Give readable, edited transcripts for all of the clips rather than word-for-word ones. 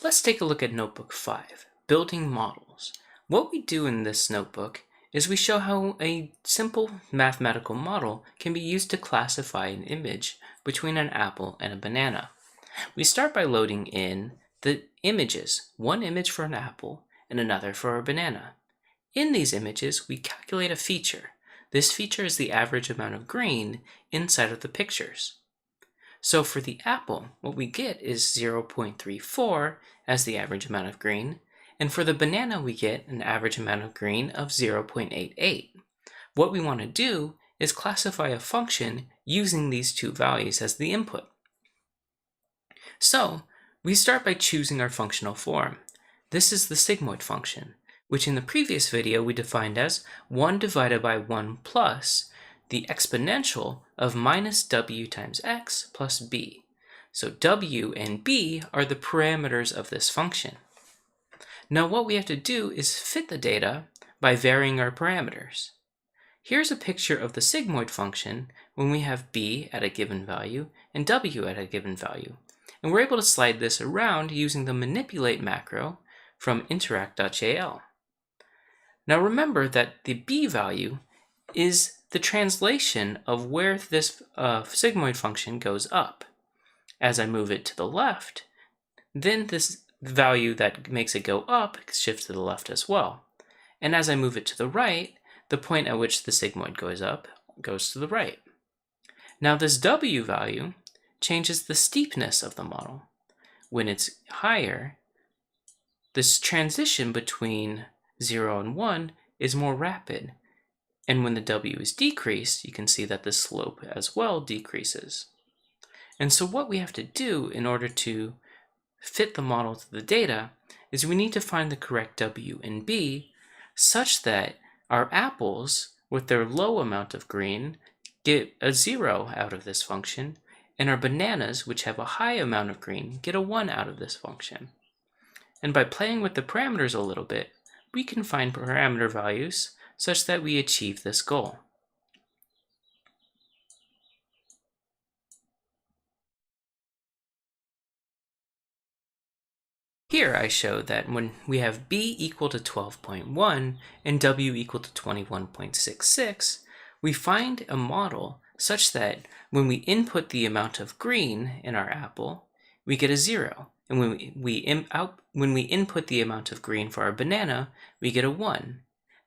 Let's take a look at Notebook 5, Building Models. What we do in this notebook is we show how a simple mathematical model can be used to classify an image between an apple and a banana. We start by loading in the images, one image for an apple and another for a banana. In these images, we calculate a feature. This feature is the average amount of green inside of the pictures. So for the apple, what we get is 0.34 as the average amount of green, and for the banana we get an average amount of green of 0.88. What we want to do is classify a function using these two values as the input. So we start by choosing our functional form. This is the sigmoid function, which in the previous video we defined as 1 divided by 1 plus the exponential of minus w times x plus b. So w and b are the parameters of this function. Now what we have to do is fit the data by varying our parameters. Here's a picture of the sigmoid function when we have b at a given value and w at a given value. And we're able to slide this around using the manipulate macro from interact.jl. Now remember that the b value is the translation of where this sigmoid function goes up. As I move it to the left, then this value that makes it go up shifts to the left as well. And as I move it to the right, the point at which the sigmoid goes up goes to the right. Now this w value changes the steepness of the model. When it's higher, this transition between 0 and 1 is more rapid. And when the w is decreased, you can see that the slope as well decreases. And so what we have to do in order to fit the model to the data is we need to find the correct w and b such that our apples with their low amount of green get a 0 out of this function, and our bananas, which have a high amount of green, get a 1 out of this function. And by playing with the parameters a little bit, we can find parameter values such that we achieve this goal. Here I show that when we have b equal to 12.1 and w equal to 21.66, we find a model such that when we input the amount of green in our apple, we get a 0. And when we input the amount of green for our banana, we get a 1.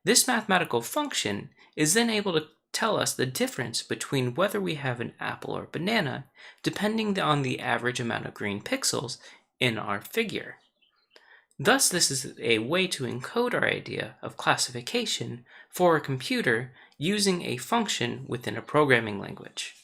This mathematical function is then able to tell us the difference between whether we have an apple or banana, depending on the average amount of green pixels in our figure. Thus, this is a way to encode our idea of classification for a computer using a function within a programming language.